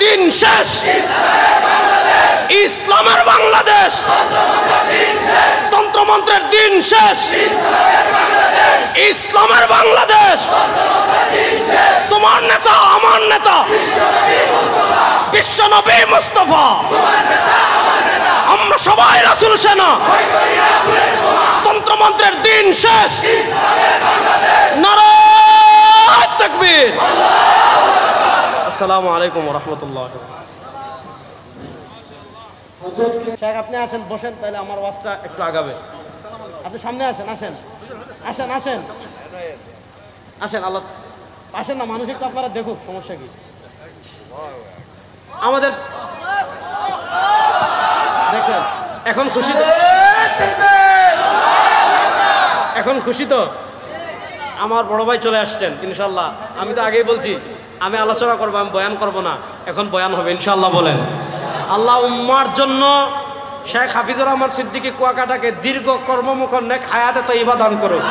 দিন শেষ, ইসলামের বাংলাদেশ, তন্ত্রমন্ত্রের দিন শেষ, ইসলামের বাংলাদেশ। তোমার নেতা আমার নেতা বিশ্বনবী মুস্তাফা, আমরা সবাই রাসূল সেনা, তন্ত্রমন্ত্রের দিন শেষ। নারায়ে তাকবীর। আসসালামু আলাইকুম ওয়া রাহমাতুল্লাহ। শেখ আপনি আসেন, বসেন, তাহলে আমার ওয়াজটা একটু আগাবে। আপনি সামনে আসেন, আসেন আসেন আসেন আসেন, আল্লাহ আসেন না, মানুষ একটু আপনারা দেখুক, সমস্যা কি? আমাদের দেখেন এখন খুশি তো, এখন খুশি তো? আমার বড় ভাই চলে আসছেন ইনশাল্লাহ। আমি তো আগেই বলছি আমি আলোচনা করবো, আমি বয়ান করব না, এখন বয়ান হবে ইনশাল্লাহ। বলেন আল্লাহ উম্মার জন্য শেখ হাফিজুর রহমান সিদ্দিকী কুয়াকাটাকে দীর্ঘ কর্মমুখর নেক হায়াতে তয়্যিবা দান করুক।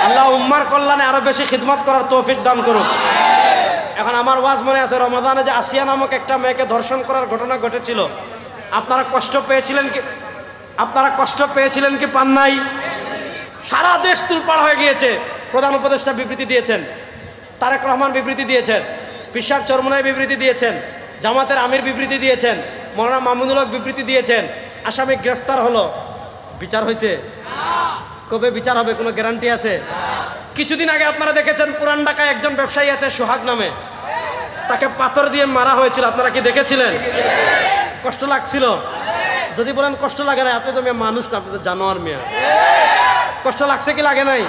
আল্লাহ উম্মার কল্যাণে আরো বেশি খিদমত করার তৌফিক দান করুক। এখন আমার ওয়াজ মনে আছে, রমাদানে যে আসিয়া নামক একটা মেয়েকে ধর্ষণ করার ঘটনা ঘটেছিল, আপনারা কষ্ট পেয়েছিলেন কি? আপনারা কষ্ট পেয়েছিলেন কি পান নাই? সারা দেশ তুলপাড় হয়ে গিয়েছে। প্রধান উপদেষ্টা বিবৃতি দিয়েছেন, তারেক রহমান বিবৃতি দিয়েছেন, পীর সাহেব চরমোনাই বিবৃতি দিয়েছেন, জামাতের আমির বিবৃতি দিয়েছেন, মৌলানা মামুনুল হক বিবৃতি দিয়েছেন। আসামি গ্রেফতার হলো, বিচার হয়েছে? কবে বিচার হবে কোনো গ্যারান্টি আছে? কিছুদিন আগে আপনারা দেখেছেন পুরান ঢাকায় একজন ব্যবসায়ী আছে সোহাগ নামে, তাকে পাথর দিয়ে মারা হয়েছিল, আপনারা কি দেখেছিলেন? কষ্ট লাগছিল? যদি বলেন কষ্ট লাগে না, আপনি তো মেয়ে মানুষ না, আপনি তো জানোয়ার মেয়ে। কষ্ট লাগছে কি লাগে নাই?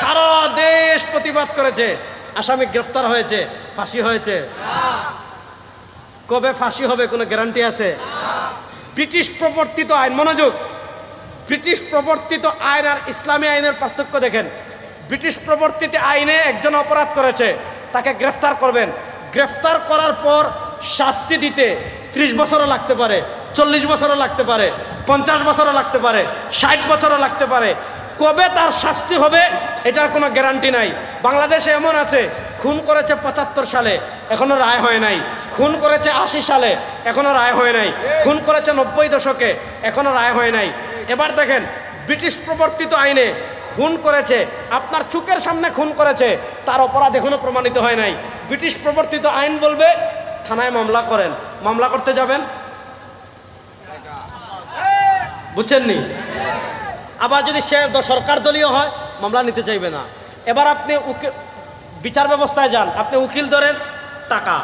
সারা দেশ প্রতিবাদ করেছে, আসামি গ্রেফতার হয়েছে, ফাঁসি হয়েছে। কবে ফাঁসি হবে কোনো গ্যারান্টি আছে? ব্রিটিশ প্রবর্তিত আইন, মনোযোগ, ব্রিটিশ প্রবর্তিত আইন আর ইসলামী আইনের পার্থক্য দেখেন। ব্রিটিশ প্রবর্তিত আইনে একজন অপরাধ করেছে, তাকে গ্রেফতার করবেন, গ্রেফতার করার পর শাস্তি দিতে 30 বছরও লাগতে পারে, 40 বছরও লাগতে পারে, 50 বছরও লাগতে পারে, 60 বছরও লাগতে পারে। কবে তার শাস্তি হবে এটার কোনো গ্যারান্টি নাই। বাংলাদেশে এমন আছে, খুন করেছে 75 সালে, এখনো রায় হয় নাই। খুন করেছে 80 সালে, এখনো রায় হয় নাই। খুন করেছে 90 দশকে, এখনো রায় হয় নাই। এবার দেখেন ব্রিটিশ প্রবর্তিত আইনে খুন করেছে, আপনার চোখের সামনে খুন করেছে, তার অপরাধ এখনো প্রমাণিত হয় নাই। ব্রিটিশ প্রবর্তিত আইন বলবে থানায় মামলা করেন, মামলা করতে যাবেন, বুঝছেননি? আবার যদি সে সরকার দলীয় হয় মামলা নিতে চাইবে না। এবার আপনি বিচার ব্যবস্থায় যান, আপনি উকিল ধরেন, টাকা,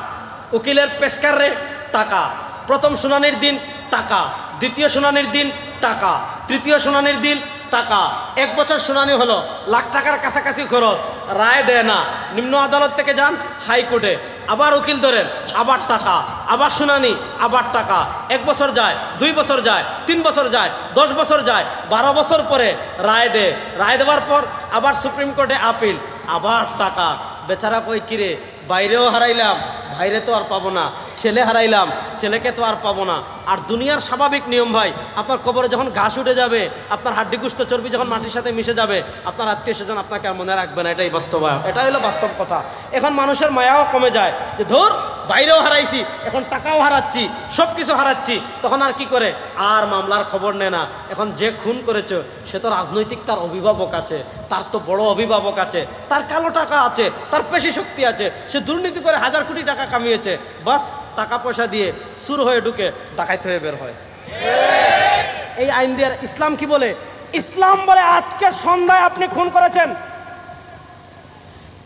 উকিলের পেশকার রেট টাকা, প্রথম শুনানির দিন টাকা, দ্বিতীয় শুনানির দিন টাকা, তৃতীয় শুনানির দিন টাকা। 1 বছর শুনানি হলো, লাখ টাকার কাছাকাছি খরচ, রায় দেয় না। নিম্ন আদালত থেকে যান হাইকোর্টে, আবার উকিল ধরেন, আবার টাকা, আবার শুনানি, আবার টাকা। 1 বছর যায়, 2 বছর যায়, 3 বছর যায়, 10 বছর যায়, 12 বছর পরে রায় দেয়। রায় দেওয়ার পর আবার সুপ্রিম কোর্টে আপিল, আবার টাকা। বেচারা কই কিরে, বাইরেও হারাইলাম, ভাইরে তো আর পাবো না, ছেলে হারাইলাম, ছেলেকে তো আর পাবো না। আর দুনিয়ার স্বাভাবিক নিয়ম ভাই, আপনার কবরে যখন ঘাস উঠে যাবে, আপনার হাড্ডি গুস্ত চর্বি যখন মাটির সাথে মিশে যাবে, আপনার আত্মীয় স্বজন আপনাকে আর মনে রাখবে না। এটাই বাস্তবায়ন, এটাই হলো বাস্তব কথা। এখন মানুষের মায়াও কমে যায় যে ধর বাইরেও হারাইছি, এখন টাকাও হারাচ্ছি, সব কিছু হারাচ্ছি, তখন আর কি করে, আর মামলার খবর নেয় না। এখন যে খুন করেছে সে তো রাজনৈতিক, তার অভিভাবক আছে, তার তো বড় অভিভাবক আছে, তার কালো টাকা আছে, তার পেশি শক্তি আছে, সে দুর্নীতি করে 1000 কোটি টাকা কামিয়েছে, বাস টাকা পয়সা দিয়ে সুর হয়ে ঢুকে ডাকাইত হয়ে বের হয়। এই আইন দিয়ে ইসলাম কি বলে? ইসলাম বলে আজকে সন্ধ্যায় আপনি খুন করেছেন,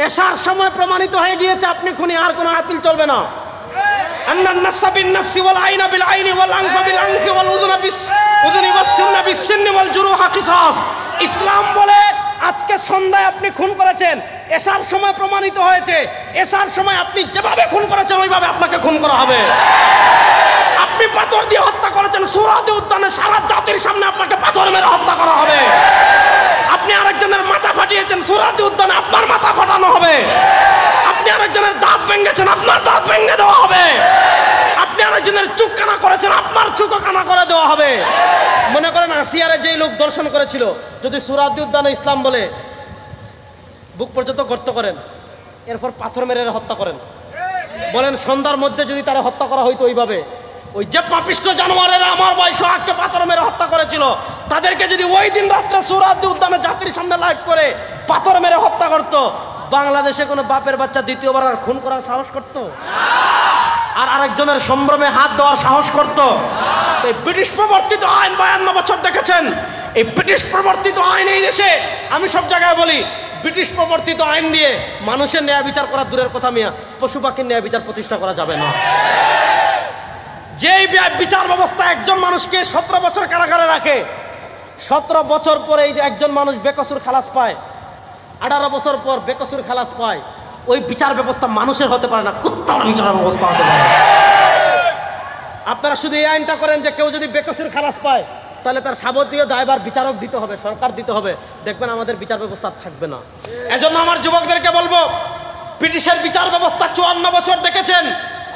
এশার সময় প্রমাণিত হয়ে গিয়েছে আপনি খুনি, আর কোনো আপিল চলবে না। আন্নান নাফসা বিন নাফসি ওয়াল আইনা বিল আইনি ওয়াল আনফা বিল আনফি ওয়াল উযুনা বিস উযুনি ওয়াস সিন্না বিস সিন্নি ওয়াল জুরুহা কিসাস। ইসলাম বলে আজকে সন্ধ্যায় আপনি খুন করেছেন, এশার সময় প্রমাণিত হয়েছে, এশার সময় আপনি যেভাবে খুন করেছেন ওইভাবে আপনাকে খুন করা হবে। আপনি পাথর দিয়ে হত্যা করেছেন, সুরাতে উদ্যানে সারা জাতির সামনে আপনাকে পাথর মেরে হত্যা করা হবে। আপনি আরেকজনের মাথা ফাটিয়েছেন, সুরাতে উদ্যানে আপনার মাথা ফাটানো হবে। আপনি আরেকজনের দাঁত ভেঙেছেন, আপনার দাঁত ভেঙে দেওয়া হবে। আপনি আরেকজনের চোখ কানা করেছেন, আপনার চোখও কানা করে দেওয়া হবে। মনে করেন আসিয়ারে যেই লোক দর্শন করেছিল, যদি সুরাতে উদ্যানে ইসলাম বলে বুক পর্যন্ত গর্ত করেন, এরপর পাথর মেরে হত্যা করেন, বলেন সন্ধ্যার মধ্যে যদি তারা হত্যা করা হইতো ওইভাবে, ওই যে পাপিষ্ট জানোয়ারেরা আমার ভাই সোহাগকে পাথর মেরে হত্যা করেছিল, তাদেরকে যদি ওই দিন রাত্রে সোহরাওয়ার্দী উদ্যানে জাতির সামনে লাইভ করে পাথর মেরে হত্যা করত, বাংলাদেশে কোনো বাপের বাচ্চা দ্বিতীয়বার আর খুন করার সাহস করত? আর আরেকজনের সম্ভ্রমে হাত দেওয়ার সাহস করত? এই ব্রিটিশ প্রবর্তিত আইন 52 বছর দেখেছেন। এই ব্রিটিশ প্রবর্তিত আইন এই দেশে, আমি সব জায়গায় বলি, ব্রিটিশ প্রবর্তিত আইন দিয়ে মানুষের ন্যায় বিচার করা দূরের কথা মিয়া, পশু পাখির ন্যায় বিচার প্রতিষ্ঠা করা যাবে না। যেই বিচার ব্যবস্থা একজন মানুষকে 17 বছর কারাগারে রাখে, 17 বছর পরে এই যে একজন মানুষ বেকসুর খালাস পায়, 18 বছর পর বেকসুর খালাস পায়, ওই বিচার ব্যবস্থা মানুষের হতে পারে না, কুত্তার বিচার ব্যবস্থা হতে পারে। আপনারা শুধু এই আইনটা করেন যে কেউ যদি বেকসুর খালাস পায় তাহলে তার যাবতীয় দায়ভার বিচারক দিতে হবে, সরকার দিতে হবে, দেখবেন আমাদের বিচার ব্যবস্থা থাকবে না। এজন্য আমার যুবকদেরকে বলবো, ব্রিটিশের বিচার ব্যবস্থা 54 বছর দেখেছেন,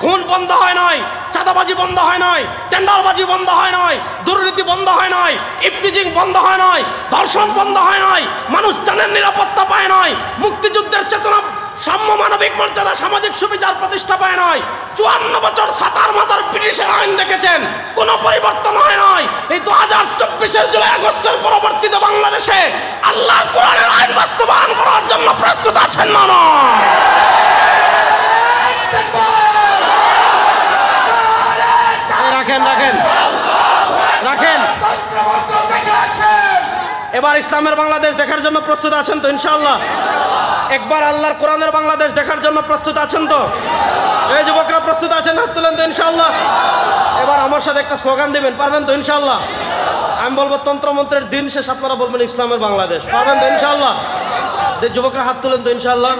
খুন বন্ধ হয় নাই, চাঁদাবাজি বন্ধ হয় নাই, টেন্ডারবাজি বন্ধ হয় নাই, দুর্নীতি বন্ধ হয় নাই, ইফটিজিং বন্ধ হয় নাই, ধর্ষণ বন্ধ হয় নাই, মানুষ জানের নিরাপত্তা পায় নাই, মুক্তিযুদ্ধের চেতনা, সাম্য, মানবিক মর্যাদা, সামাজিক সুবিচার প্রতিষ্ঠা পায় নাই। 54 বছর সাতার মাথার ব্রিটিশের আইন দেখেছেন, কোনো পরিবর্তন হয় নাই। এই 2024-এর জুলাই আগস্টের পরবর্তীতে বাংলাদেশে আল্লাহর কোরআনের আইন বাস্তবায়ন করার জন্য প্রস্তুত আছেন না? রাখেন রাখেন রাখেন। এবার ইসলামের বাংলাদেশ দেখার জন্য প্রস্তুত আছেন তো ইনশাআল্লাহ? একবার আল্লাহর কোরআনের বাংলাদেশ দেখার জন্য প্রস্তুত আছেন তো? এই যুবকরা প্রস্তুত আছেন? হাত তুলেন তো ইনশাআল্লাহ। এবার আমার সাথে একটা স্লোগান দিবেন, পারবেন তো ইনশাআল্লাহ? আমি বলবো তন্ত্রমন্ত্রের দিন শেষ, আপনারা বলবেন ইসলামের বাংলাদেশ, পারবেন তো ইনশাআল্লাহ? যুবকরা হাত তুলেন তো ইনশাআল্লাহ।